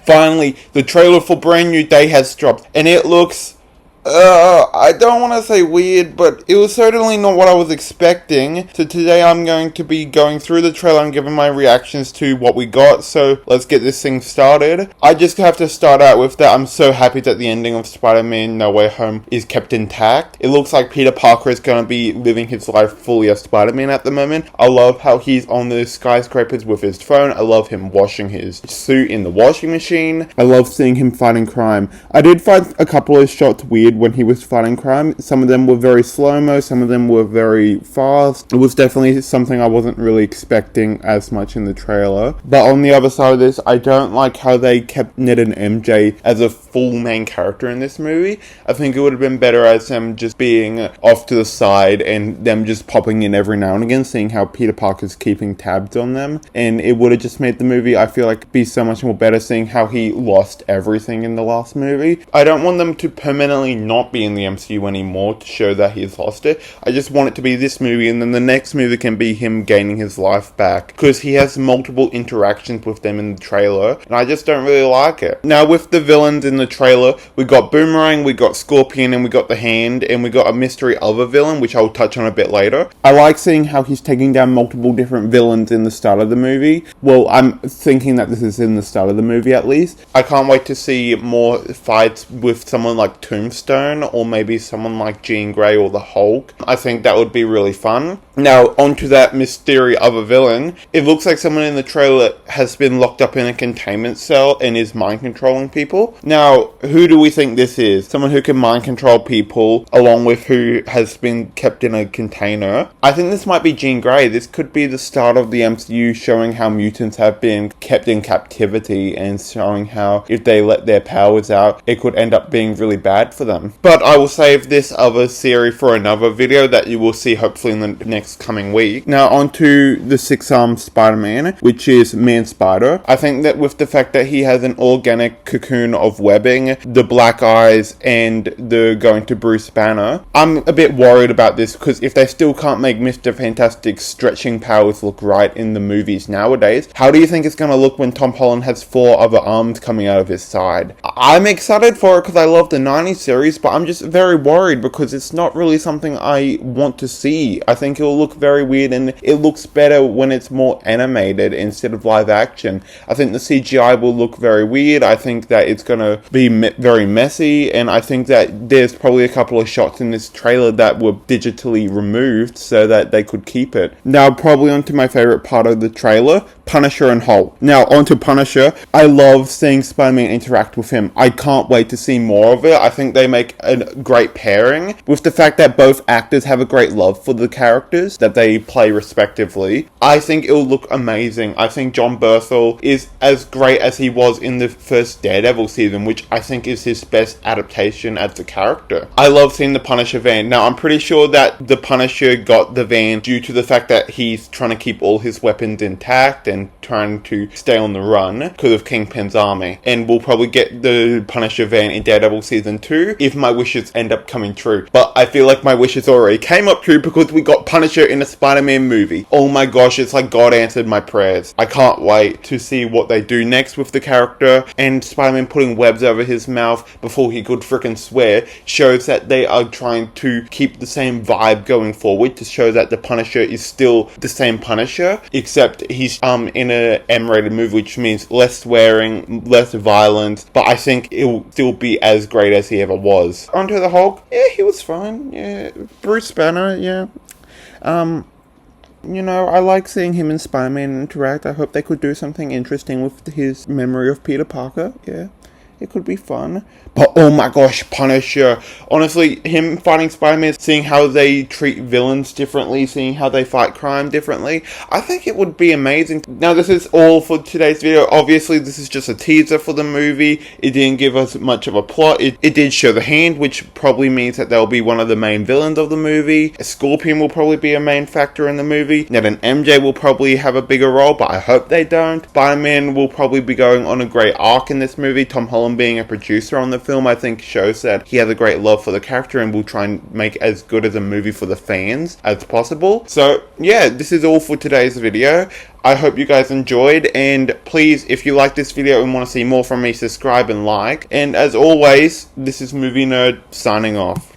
Finally, the trailer for Brand New Day has dropped, and it looks I don't want to say weird, but it was certainly not what I was expecting. So today I'm going to be going through the trailer and giving my reactions to what we got. So let's get this thing started. I just have to start out with that I'm so happy that the ending of Spider-Man No Way Home is kept intact. It looks like Peter Parker is going to be living his life fully as Spider-Man at the moment. I love how he's on the skyscrapers with his phone. I love him washing his suit in the washing machine. I love seeing him fighting crime. I did find a couple of shots weird when he was fighting crime. Some of them were very slow-mo, some of them were very fast. It was definitely something I wasn't really expecting as much in the trailer. But on the other side of this, I don't like how they kept Ned and MJ as a full main character in this movie. I think it would have been better as them just being off to the side and them just popping in every now and again, seeing how Peter Parker's keeping tabs on them. And it would have just made the movie, I feel like, be so much more better, seeing how he lost everything in the last movie. I don't want them to permanently not be in the MCU anymore to show that he's lost it. I just want it to be this movie, and then the next movie can be him gaining his life back, because he has multiple interactions with them in the trailer, and I just don't really like it. Now, with the villains in the trailer, we got Boomerang, we got Scorpion, and we got the Hand, and we got a mystery other villain, which I'll touch on a bit later. I like seeing how he's taking down multiple different villains in the start of the movie. Well, I'm thinking that this is in the start of the movie at least. I can't wait to see more fights with someone like Tombstone, or maybe someone like Jean Grey or the Hulk. I think that would be really fun. Now, onto that mystery other villain. It looks like someone in the trailer has been locked up in a containment cell and is mind controlling people. Now, who do we think this is? Someone who can mind control people, along with who has been kept in a container. I think this might be Jean Grey. This could be the start of the MCU, showing how mutants have been kept in captivity and showing how if they let their powers out, it could end up being really bad for them. But I will save this other theory for another video that you will see hopefully in the next coming week. Now onto the six-armed Spider-Man, which is Man-Spider. I think that with the fact that he has an organic cocoon of webbing, the black eyes, and the going to Bruce Banner, I'm a bit worried about this, because if they still can't make Mr. Fantastic's stretching powers look right in the movies nowadays, how do you think it's going to look when Tom Holland has 4 other arms coming out of his side? I'm excited for it because I love the 90s series, but I'm just very worried because it's not really something I want to see. I think it'll look very weird, and it looks better when it's more animated instead of live action. I think the CGI will look very weird. I think that it's going to be very messy, and I think that there's probably a couple of shots in this trailer that were digitally removed so that they could keep it. Now, probably onto my favorite part of the trailer, Punisher and Hulk. Now, onto Punisher. I love seeing Spider-Man interact with him. I can't wait to see more of it. I think they make a great pairing, with the fact that both actors have a great love for the characters that they play respectively. I think it'll look amazing. I think John Bernthal is as great as he was in the first Daredevil season, which I think is his best adaptation as the character. I love seeing the Punisher van. Now, I'm pretty sure that the Punisher got the van due to the fact that he's trying to keep all his weapons intact and trying to stay on the run because of Kingpin's army. And we'll probably get the Punisher van in Daredevil season 2 if my wishes end up coming true. But I feel like my wishes already came up true because we got Punisher in a Spider-Man movie. Oh my gosh, it's like God answered my prayers. I can't wait to see what they do next with the character, and Spider-Man putting webs over his mouth before he could freaking swear shows that they are trying to keep the same vibe going forward, to show that the Punisher is still the same Punisher, except he's in a M-rated movie, which means less swearing, less violence, but I think it will still be as great as he ever was. Onto the Hulk. Yeah, he was fine. Yeah, Bruce Banner. Yeah. You know, I like seeing him and Spider-Man interact. I hope they could do something interesting with his memory of Peter Parker. Yeah, it could be fun. But oh my gosh, Punisher. Honestly, him fighting Spider-Man, seeing how they treat villains differently, seeing how they fight crime differently, I think it would be amazing. Now, this is all for today's video. Obviously, this is just a teaser for the movie. It didn't give us much of a plot. It did show the Hand, which probably means that they'll be one of the main villains of the movie. Scorpion will probably be a main factor in the movie. Ned and MJ will probably have a bigger role, but I hope they don't. Spider-Man will probably be going on a great arc in this movie. Tom Holland Holland being a producer on the film, I think shows that he has a great love for the character and will try and make as good as a movie for the fans as possible. So yeah, this is all for today's video. I hope you guys enjoyed, and please, if you like this video and want to see more from me, subscribe and like. And as always, this is Movie Nerd signing off.